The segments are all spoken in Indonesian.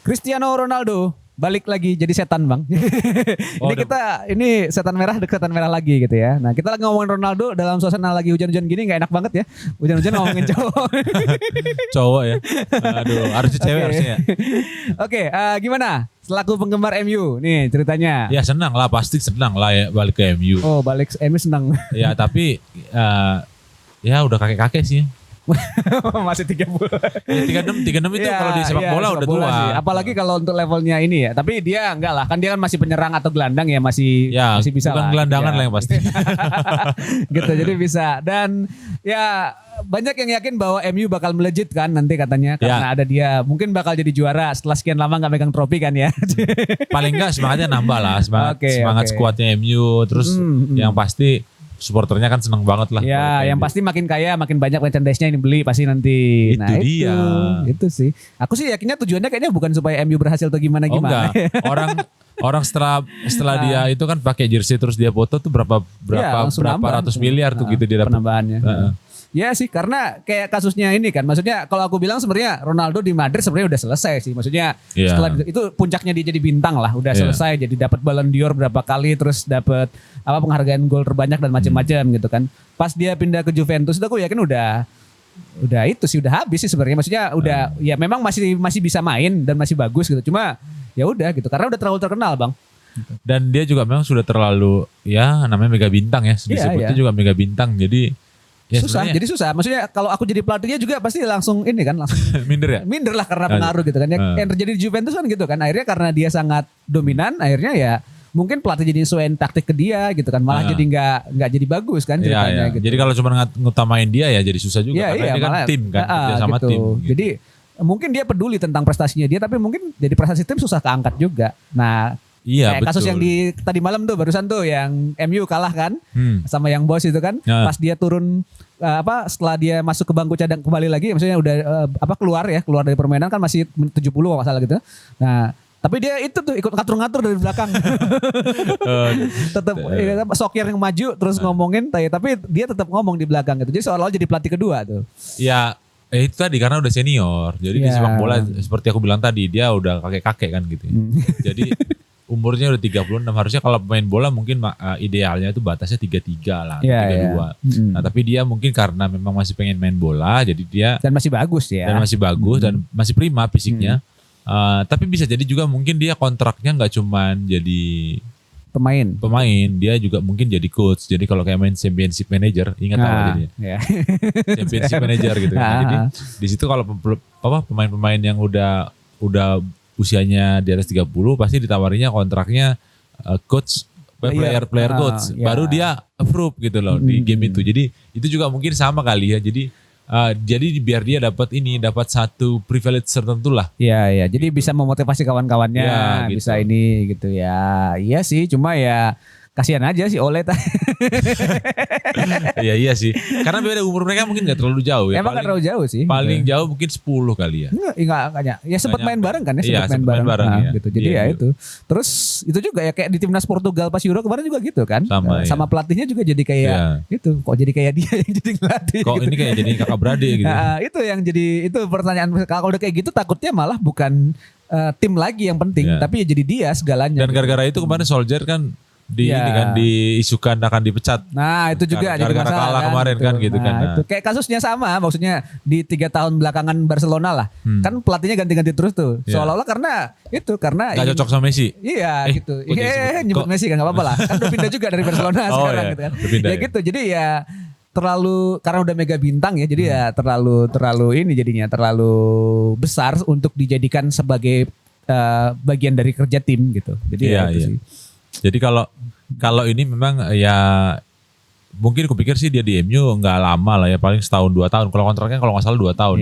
Cristiano Ronaldo balik lagi jadi setan bang. Ini setan merah deket setan merah lagi gitu ya. Nah kita lagi ngomongin Ronaldo dalam suasana lagi hujan-hujan gini nggak enak banget ya. Hujan-hujan ngomongin cowok. Cowok ya. Aduh, harusnya cewek harusnya ya. Oke, gimana? Selaku penggemar MU nih ceritanya. Ya senang lah, pasti senang lah ya balik ke MU. Oh balik MU senang. Ya tapi ya udah kakek-kakek sih. Masih 30. Ya, 36 itu ya, kalau di sepak bola udah tua. Sih. Apalagi kalau untuk levelnya ini ya. Tapi dia enggak lah, kan dia kan masih penyerang atau gelandang ya, masih bisa bukan lah. Gelandangan lah yang pasti. Gitu, jadi bisa. Dan ya banyak yang yakin bahwa MU bakal melejit kan nanti katanya karena ada dia mungkin bakal jadi juara setelah sekian lama nggak megang trofi kan ya. Paling enggak semangatnya nambah lah, semangat skuadnya MU. Terus yang pasti supporternya kan seneng banget lah. Ya, yang pasti makin kaya, makin banyak merchandise-nya ini beli pasti nanti. Itu dia. Itu sih. Aku sih yakinnya tujuannya kayaknya bukan supaya MU berhasil atau gimana. Enggak. Orang setelah dia itu kan pakai jersey terus dia foto tuh berapa ratus miliar tuh gitu dia dapat penambahannya. Ya sih, karena kayak kasusnya ini kan, maksudnya kalau aku bilang sebenarnya Ronaldo di Madrid sebenarnya udah selesai sih, maksudnya setelah itu puncaknya dia jadi bintang lah, udah selesai, jadi dapat Ballon d'Or berapa kali, terus dapat penghargaan gol terbanyak dan macam-macam gitu kan. Pas dia pindah ke Juventus itu aku yakin udah itu sih udah habis sih sebenarnya, maksudnya udah ya memang masih bisa main dan masih bagus gitu, cuma ya udah gitu karena udah terlalu terkenal bang. Dan dia juga memang sudah terlalu ya namanya mega bintang ya, disebutnya juga mega bintang, jadi ya susah, jadi susah. Maksudnya kalau aku jadi pelatihnya juga pasti langsung minder ya? Minder lah karena pengaruh gitu kan. Yang terjadi di Juventus kan gitu kan. Akhirnya karena dia sangat dominan, akhirnya ya mungkin pelatih jadi sesuaiin taktik ke dia gitu kan. Malah jadi nggak jadi bagus kan ceritanya gitu. Jadi kalau cuma ngutamain dia ya jadi susah juga karena dia kan tim kan, kerja sama gitu. tim. Gitu. Jadi mungkin dia peduli tentang prestasinya dia, tapi mungkin jadi prestasi tim susah keangkat juga. Nah, kayak kasus yang di tadi malam tuh barusan tuh yang MU kalah kan sama yang bos itu kan. Pas dia turun setelah dia masuk ke bangku cadang kembali lagi, maksudnya udah keluar dari permainan kan masih 70 kalau salah gitu. Nah, tapi dia itu tuh ikut ngatur-ngatur dari belakang. Tetap Sokir yang maju terus ngomongin, tapi dia tetap ngomong di belakang gitu. Jadi seolah-olah jadi pelatih kedua tuh. Ya, itu tadi karena udah senior. Jadi di sepak bola seperti aku bilang tadi, dia udah kakek-kakek kan gitu. Jadi umurnya udah 36, harusnya kalau pemain bola mungkin idealnya itu batasnya 33 lah, 32. Nah tapi dia mungkin karena memang masih pengen main bola, jadi dia dan masih bagus ya. Dan masih bagus dan masih prima fisiknya. Tapi bisa jadi juga mungkin dia kontraknya nggak cuman jadi pemain, dia juga mungkin jadi coach. Jadi kalau kayak main championship manager, ingat apa jadinya? Championship manager gitu. Jadi di situ kalau pemain-pemain yang udah usianya di atas 30 pasti ditawarinya kontraknya coach player coach, baru dia approve gitu loh di game itu. Jadi itu juga mungkin sama kali ya. Jadi biar dia dapat satu privilege tertentu lah. Iya. Jadi bisa memotivasi kawan-kawannya, gitu. Bisa ini gitu ya. Iya sih, cuma ya kasihan aja sih Ole. Iya sih. Karena beda umur mereka mungkin gak terlalu jauh ya. Emang gak terlalu jauh sih. Paling jauh mungkin 10 kali ya. Enggak. Ya sempat main bareng kan ya. Sempat main bareng ya. Gitu. Jadi itu. Terus itu juga ya kayak di timnas Portugal pas Euro kemarin juga gitu kan. Sama pelatihnya juga jadi kayak itu. Kok jadi kayak dia yang jadi ngelatih. Kok gitu. Ini kayak jadi kakak beradik gitu. Itu yang jadi itu pertanyaan. Kalau udah kayak gitu takutnya malah bukan tim lagi yang penting. Tapi ya jadi dia segalanya. Dan gara-gara itu kemarin Solskjaer kan ini kan diisukan akan dipecat. Nah itu juga jadi masalah kalah kan, gitu. kemarin kan gitu kan. Itu kayak kasusnya sama, maksudnya di 3 tahun belakangan Barcelona lah, kan pelatihnya ganti-ganti terus tuh. Seolah-olah karena gak cocok sama Messi. Iya gitu. Nyebut Messi kan gak apa-apa lah. Kan udah pindah juga dari Barcelona sekarang gitu kan. Ya gitu. Jadi ya terlalu karena udah mega bintang ya, jadi ya terlalu ini jadinya terlalu besar untuk dijadikan sebagai bagian dari kerja tim gitu. Jadi itu sih. Jadi kalau ini memang ya mungkin kupikir sih dia di MU nggak lama lah ya, paling setahun 2 tahun. Kalau kontraknya kalau nggak salah 2 tahun.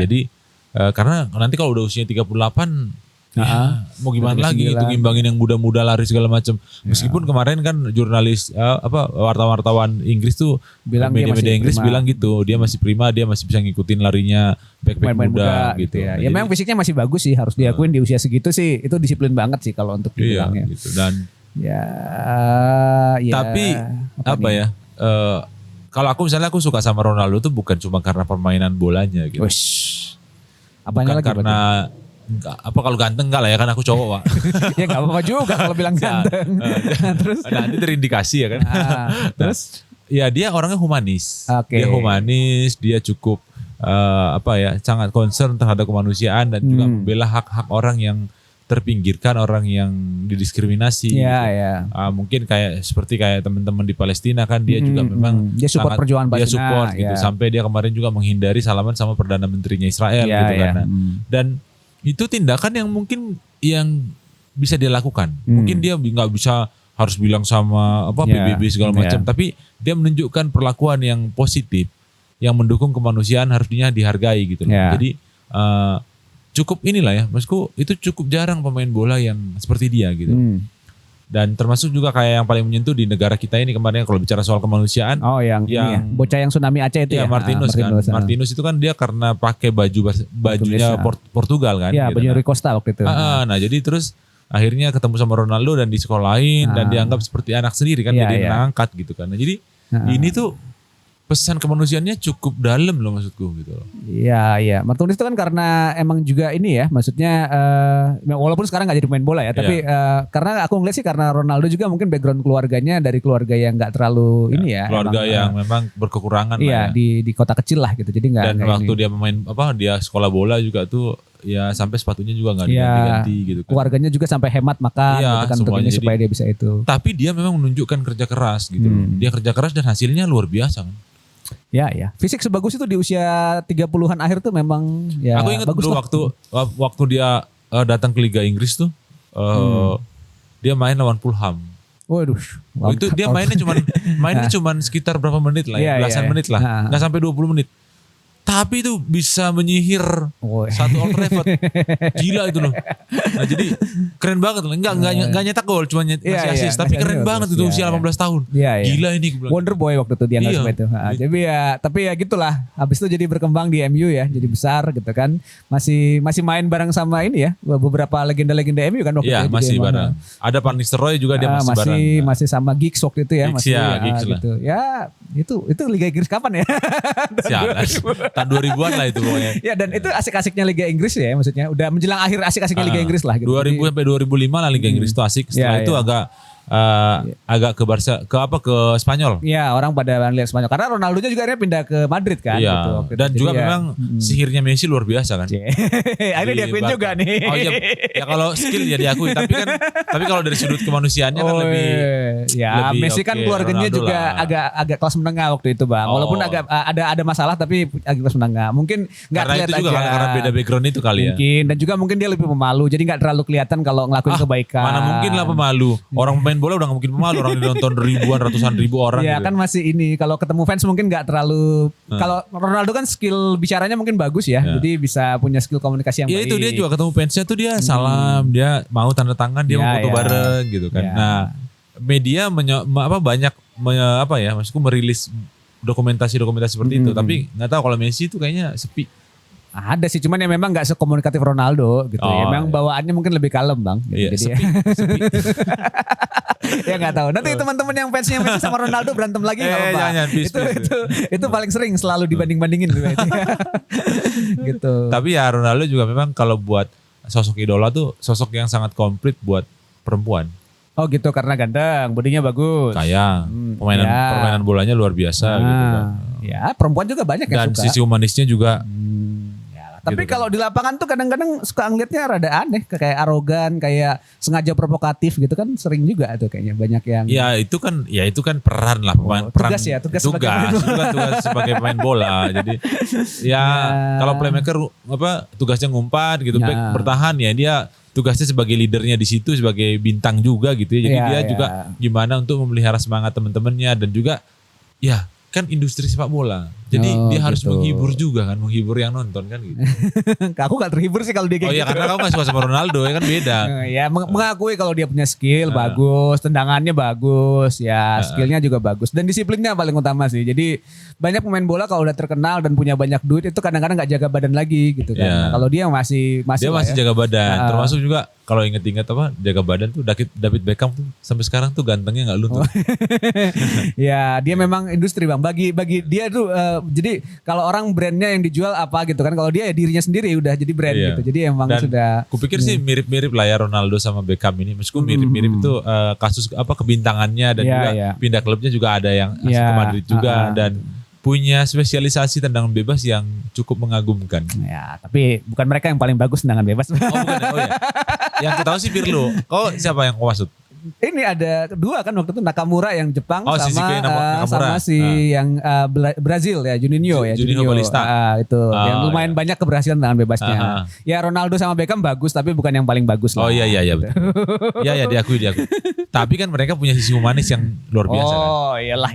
Jadi karena nanti kalau udah usia 38 mau gimana lagi itu ngimbangin yang muda-muda lari segala macam. Meskipun kemarin kan jurnalis wartawan-wartawan Inggris tuh media-media Inggris bilang gitu, dia masih prima, dia masih bisa ngikutin larinya back muda gitu. Ya memang fisiknya masih bagus sih, harus diakuin di usia segitu sih itu disiplin banget sih kalau untuk dibilangnya. Gitu. Dan tapi kalau aku misalnya aku suka sama Ronaldo tuh bukan cuma karena permainan bolanya gitu. Apanya bukan lagi karena apa kalau ganteng enggak lah ya, kan aku cowok Pak. Ya nggak apa-apa juga kalau bilang ganteng. Terus nanti terindikasi ya kan. Terus ya dia orangnya humanis. Okay. Dia humanis, dia cukup sangat concern terhadap kemanusiaan dan juga membela hak-hak orang yang terpinggirkan, orang yang didiskriminasi. Ya. Mungkin seperti teman-teman di Palestina kan, dia juga memang dia support perjuangan Palestina. Dia support gitu, sampai dia kemarin juga menghindari salaman sama Perdana Menterinya Israel gitu kan. Dan itu tindakan yang mungkin yang bisa dia lakukan. Mungkin dia nggak bisa harus bilang sama PBB segala macam, tapi dia menunjukkan perlakuan yang positif, yang mendukung kemanusiaan, harusnya dihargai gitu loh. Jadi cukup inilah ya, maksudku itu cukup jarang pemain bola yang seperti dia gitu. Dan termasuk juga kayak yang paling menyentuh di negara kita ini kemarin kalau bicara soal kemanusiaan. Oh yang ini ya, bocah yang tsunami Aceh itu ya. Martinus kan. Martinus itu kan dia karena pakai bajunya Portugal kan. Iya, gitu, baju Rui Costa waktu itu. Nah jadi terus akhirnya ketemu sama Ronaldo dan disekolahin dan dianggap seperti anak sendiri kan, jadi angkat gitu kan. Nah, jadi ini tuh pesan kemanusiaannya cukup dalam loh maksudku gitu loh. Iya. Martinez itu kan karena emang juga ini ya, maksudnya walaupun sekarang nggak jadi pemain bola ya, tapi karena aku ngeliat sih karena Ronaldo juga mungkin background keluarganya dari keluarga yang nggak terlalu ini ya. Keluarga yang memang berkekurangan. Iya, di kota kecil lah gitu. Jadi nggak. Dan waktu dia pemain dia sekolah bola juga tuh ya sampai sepatunya juga nggak diganti-ganti gitu kan. Keluarganya juga sampai hemat makan gitu kan untuk ini supaya dia bisa itu. Tapi dia memang menunjukkan kerja keras gitu loh. Dia kerja keras dan hasilnya luar biasa kan. Ya. Fisik sebagus itu di usia 30-an akhir tuh memang ya. Aku ingat dulu waktu dia datang ke Liga Inggris tuh, dia main lawan Fulham. Waduh. Itu dia mainnya cuman sekitar berapa menit lah, belasan menit lah, nggak sampai 20 menit. Tapi itu bisa menyihir satu Old Trafford. Gila itu loh. Nah jadi keren banget loh. Enggak nyetak gol, cuma ngasih assist. Tapi keren banget itu usia 18 tahun. Gila ini. Wonder Boy waktu itu dia nggak itu. Jadi tapi ya gitulah. Habis itu jadi berkembang di MU ya. Jadi besar gitu kan. Masih main bareng sama ini ya. Beberapa legenda-legenda MU kan waktu itu. Iya masih bareng. Ada Van Nistelrooy juga dia masih bareng. Masih sama Giggs waktu itu ya. Giggs lah. Gitu. Ya itu Liga Inggris kapan ya? Tahun 2000-an lah itu pokoknya. Ya dan itu asik-asiknya Liga Inggris ya, maksudnya udah menjelang akhir asik-asiknya Liga Inggris lah gitu. 2000 sampai 2005 lah Liga Inggris itu asik. Setelah itu agak ke Barca, ke Spanyol. Iya, orang pada lihat Spanyol karena Ronaldo-nya juga akhirnya pindah ke Madrid kan gitu. Dan juga memang sihirnya Messi luar biasa kan. Akhirnya diakuin juga nih. Oh iya, ya kalau skill ya diakui, tapi kalau dari sudut kemanusiaannya kan lebih Messi kan keluarganya Ronaldo juga agak kelas menengah waktu itu, Bang. Walaupun agak ada masalah tapi agak kelas menengah. Mungkin enggak kelihatan itu juga karena beda background itu kali ya. Mungkin dan juga mungkin dia lebih pemalu jadi enggak terlalu kelihatan kalau ngelakuin kebaikan. Mana mungkin lah pemalu. Orang pemain bola udah mungkin pemalu, orang nonton ratusan ribu orang. Iya gitu. kan masih ini kalau ketemu fans mungkin nggak terlalu. Kalau Ronaldo kan skill bicaranya mungkin bagus ya, jadi bisa punya skill komunikasi yang baik. Iya itu dia juga ketemu fansnya tuh dia salam, dia mau tanda tangan, dia mau foto bareng gitu kan. Nah media maksudku merilis dokumentasi seperti itu, tapi nggak tahu kalau Messi itu kayaknya sepi. Ada sih, cuman ya memang nggak sekomunikatif Ronaldo gitu ya. Memang bawaannya mungkin lebih kalem bang. Gitu. Iya, jadi sepi. Ya nggak tahu. Nanti teman-teman yang fansnya Messi sama Ronaldo berantem lagi nggak apa-apa. Itu paling sering selalu dibanding-bandingin gitu. Tapi ya Ronaldo juga memang kalau buat sosok idola tuh sosok yang sangat komplit buat perempuan. Oh gitu karena ganteng, bodinya bagus. Kayak permainan bolanya luar biasa gitu kan. Ya perempuan juga banyak yang suka. Dan sisi humanisnya juga. Tapi gitu kalau di lapangan tuh kadang-kadang suka ngeliatnya rada aneh, kayak arogan, kayak sengaja provokatif gitu kan sering juga tuh kayaknya banyak yang. Ya itu kan peran lah peran. Tugas sebagai pemain bola. Jadi kalau playmaker tugasnya ngumpat gitu, back bertahan ya dia tugasnya sebagai leadernya di situ sebagai bintang juga gitu ya. Jadi dia juga gimana untuk memelihara semangat teman-temannya dan juga kan industri sepak bola. Jadi dia harus menghibur juga kan, menghibur yang nonton kan gitu. Aku gak terhibur sih kalau dia kayak gitu. Karena kamu gak suka sama Ronaldo ya kan beda. Mengakui kalau dia punya skill bagus, tendangannya bagus, skillnya juga bagus. Dan disiplinnya paling utama sih. Jadi banyak pemain bola kalau udah terkenal dan punya banyak duit itu kadang-kadang gak jaga badan lagi gitu kan. Nah, kalau dia masih jaga badan. Termasuk juga kalau inget-inget jaga badan tuh David Beckham tuh sampai sekarang tuh gantengnya gak luntur. Ya dia memang industri bang. Bagi dia tuh Jadi kalau orang brandnya yang dijual apa gitu kan, kalau dia ya dirinya sendiri udah jadi brand gitu. Jadi emang dan sudah. Kupikir sih mirip-mirip lah ya Ronaldo sama Beckham ini. Meskipun mirip-mirip itu kasus kebintangannya dan juga pindah klubnya juga ada yang asli ke Madrid juga dan punya spesialisasi tendangan bebas yang cukup mengagumkan. Ya, tapi bukan mereka yang paling bagus tendangan bebas. Oh bukan ya? Oh ya. Yang aku tahu sih Pirlo. Kau siapa yang kau maksud? Ini ada kedua kan waktu itu Nakamura yang Jepang sama si yang Brazil ya Juninho Paulista. Itu yang lumayan banyak keberhasilan dengan bebasnya. Ya Ronaldo sama Beckham bagus tapi bukan yang paling bagus lah. Oh iya betul. Iya diakui. Tapi kan mereka punya sisi humanis yang luar biasa kan. Oh iyalah.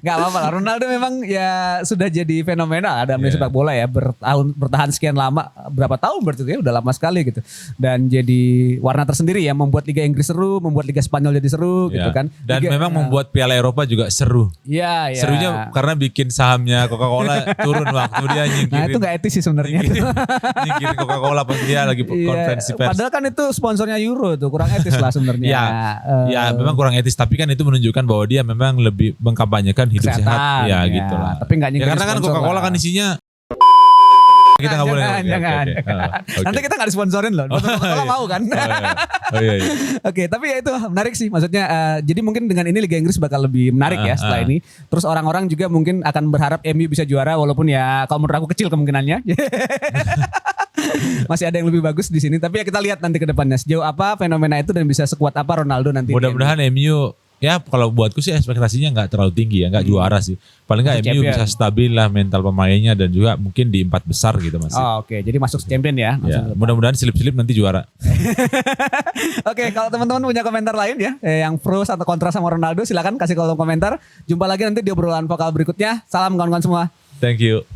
Gak apa-apa lah. Ronaldo memang ya sudah jadi fenomenal dalam sepak bola ya, bertahan sekian lama, berapa tahun berarti ya, udah lama sekali gitu. Dan jadi warna tersendiri ya, membuat Liga Inggris seru, membuat Liga Spanyol jadi seru gitu kan. Dan memang membuat Piala Eropa juga seru. Iya. Serunya karena bikin sahamnya Coca-Cola turun waktu dia nyingkirin. Nah itu gak etis sih sebenarnya. Nyingkirin Coca-Cola pas dia lagi konferensi pers. Padahal kan itu sponsornya Euro tuh, kurang etis lah sebenarnya. Ya memang kurang etis, tapi kan itu menunjukkan bahwa dia memang lebih mengkampanyekan hidup sehat. Ya gitu lah. Tapi gak nyingkirin karena kan Coca-Cola kan isinya kita nggak boleh. Jangan. Nanti kita nggak disponsorin loh. Kalau mau kan. Iya. Oke, tapi ya itu menarik sih. Maksudnya, jadi mungkin dengan ini Liga Inggris bakal lebih menarik ya setelah ini. Terus orang-orang juga mungkin akan berharap MU bisa juara, walaupun ya kalau menurut aku kecil kemungkinannya. Masih ada yang lebih bagus di sini. Tapi ya kita lihat nanti ke depannya sejauh apa fenomena itu dan bisa sekuat apa Ronaldo nanti. Mudah-mudahan MU ya kalau buatku sih ekspektasinya nggak terlalu tinggi ya, nggak juara sih. Paling nggak MU bisa stabil lah mental pemainnya dan juga mungkin di 4 besar gitu masih. Oh, oke, jadi masuk champion ya. Mudah-mudahan silip-silip nanti juara. Oke, kalau teman-teman punya komentar lain ya, yang pro atau kontra sama Ronaldo, silakan kasih kolom komentar. Jumpa lagi nanti di obrolan vokal berikutnya. Salam kawan-kawan semua. Thank you.